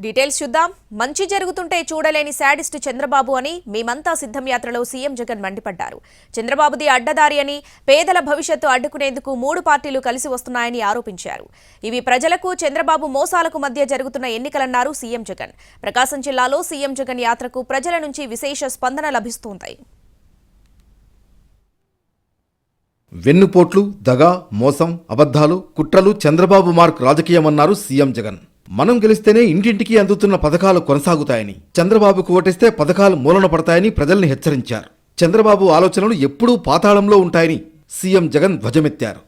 Details చూద్దాం. మంచి జరుగుతుంటే చూడలేని శాడిస్ట్ చంద్రబాబు అని మేమంతా సిద్ధం యాత్రలో సీఎం జగన్ మండిపడ్డారు. చంద్రబాబుది అడ్డదారి అని, పేదల భవిష్యత్తు అడ్డుకునేందుకు 3 పార్టీలు కలిసి వస్తున్నాయని ఆరోపించారు. ఇవి ప్రజలకు చంద్రబాబు మోసాలకు మధ్య జరుగుతున్న ఎన్నికలన్నారు సీఎం జగన్. ప్రకాశం జిల్లాలో సీఎం జగన్ యాత్రకు ప్రజల నుంచి విశేష స్పందన లభిస్తోంది. వెన్నుపోట్లు, దగా, మోసం, అబద్ధాలు, కుట్రలు చంద్రబాబు మార్క్ రాజకీయమన్నారు సీఎం జగన్. మనం గెలిస్తేనే ఇంటింటికి అందుతున్న పథకాలు కొనసాగుతాయని, చంద్రబాబుకు ఓటేస్తే పథకాలు మూలన పడతాయని ప్రజల్ని హెచ్చరించారు. చంద్రబాబు ఆలోచనలు ఎప్పుడూ పాతాళంలో ఉంటాయని సీఎం జగన్ ధ్వజమెత్తారు.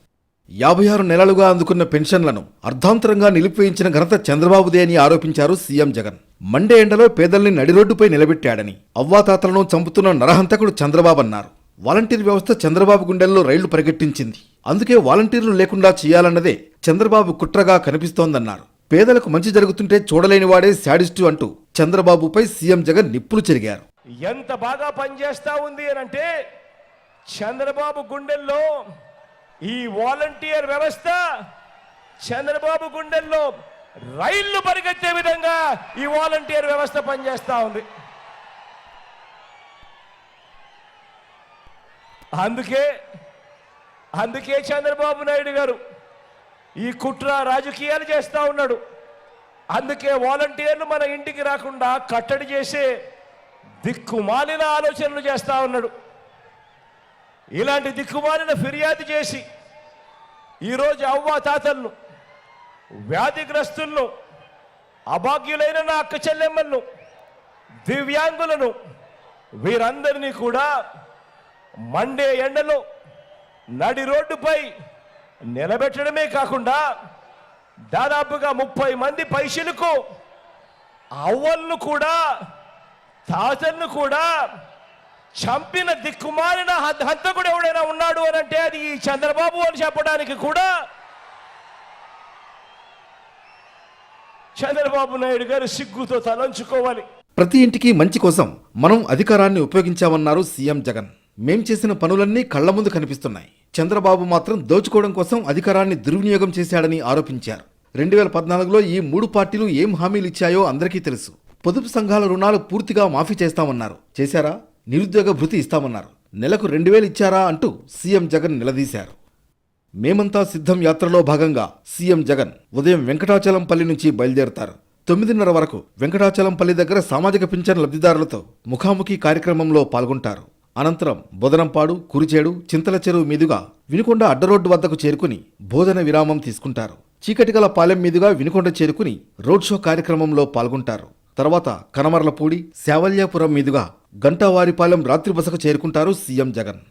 56 నెలలుగా అందుకున్న పెన్షన్లను అర్ధాంతరంగా నిలిపివేయించిన ఘనత చంద్రబాబుదే అని ఆరోపించారు సీఎం జగన్. మండే ఎండలో పేదల్ని నడిరోడ్డుపై నిలబెట్టాడని, అవ్వాతాతలను చంపుతున్న నరహంతకుడు చంద్రబాబన్నారు. వాలంటీర్ వ్యవస్థ చంద్రబాబు గుండెల్లో రైళ్లు పరిగెట్టించింది. అందుకే వాలంటీర్లు లేకుండా చేయాలన్నదే చంద్రబాబు కుట్రగా కనిపిస్తోందన్నారు. పేదలకు మంచి జరుగుతుంటే చూడలేనివాడే శాడిస్టు అంటూ చంద్రబాబుపై సీఎం జగన్ నిప్పులు చెరిగారు. ఎంత బాగా పనిచేస్తా ఉంది అంటే చంద్రబాబు గుండెల్లో ఈ వాలంటీర్ వ్యవస్థ, చంద్రబాబు గుండెల్లో రైళ్లు పరిగెత్తే విధంగా ఈ వాలంటీర్ వ్యవస్థ పనిచేస్తా ఉంది. అందుకే చంద్రబాబు నాయుడు గారు ఈ కుట్ర రాజకీయాలు చేస్తూ ఉన్నాడు. అందుకే వాలంటీర్లు మన ఇంటికి రాకుండా కట్టడి చేసే దిక్కుమాలిన ఆలోచనలు చేస్తూ ఉన్నాడు. ఇలాంటి దిక్కుమాలిన ఫిర్యాదు చేసి ఈరోజు అవ్వ తాతలను, వ్యాధిగ్రస్తులను, అభాగ్యులైన నా అక్క చెల్లెమ్మలను, దివ్యాంగులను వీరందరినీ కూడా మండే ఎండలో నడి రోడ్డుపై నిలబెట్టడమే కాకుండా దాదాపుగా 30 మంది పైసలకు అవ్వలను కూడా, తాతలను కూడా చంపిన దిక్కుమాలిన హంతకుడు ఎవడైనా ఉన్నాడు అని అంటే అది ఈ చంద్రబాబు అని చెప్పడానికి కూడా చంద్రబాబు నాయుడు గారు సిగ్గుతో తలంచుకోవాలి. ప్రతి ఇంటికి మంచి కోసం మనం అధికారాన్ని ఉపయోగించామన్నారు సీఎం జగన్. మేం చేసిన పనులన్నీ కళ్ల ముందు కనిపిస్తున్నాయి. చంద్రబాబు మాత్రం దోచుకోవడం కోసం అధికారాన్ని దుర్వినియోగం చేశాడని ఆరోపించారు. 2014లో ఈ 3 పార్టీలు ఏం హామీలు ఇచ్చాయో అందరికీ తెలుసు. పొదుపు సంఘాల రుణాలు పూర్తిగా మాఫీ చేస్తామన్నారు. చేశారా? నిరుద్యోగ భృతి ఇస్తామన్నారు. నెలకు 2000 ఇచ్చారా అంటూ సీఎం జగన్ నిలదీశారు. మేమంతా సిద్ధం యాత్రలో భాగంగా సీఎం జగన్ ఉదయం వెంకటాచలంపల్లి నుంచి బయలుదేరతారు. 9:30 వరకు వెంకటాచలంపల్లి దగ్గర సామాజిక పింఛన్ లబ్ధిదారులతో ముఖాముఖి కార్యక్రమంలో పాల్గొంటారు. అనంతరం బొదనంపాడు, కురిచేడు, చింతల చెరువు మీదుగా వినుకొండ అడ్డరోడ్డు వద్దకు చేరుకుని భోజన విరామం తీసుకుంటారు. చీకటిగల పాలెం మీదుగా వినుకొండ చేరుకుని రోడ్ షో కార్యక్రమంలో పాల్గొంటారు. తర్వాత కనమర్లపూడి, శావల్యాపురం మీదుగా గంటావారిపాలెం రాత్రి బసకు చేరుకుంటారు సీఎం జగన్.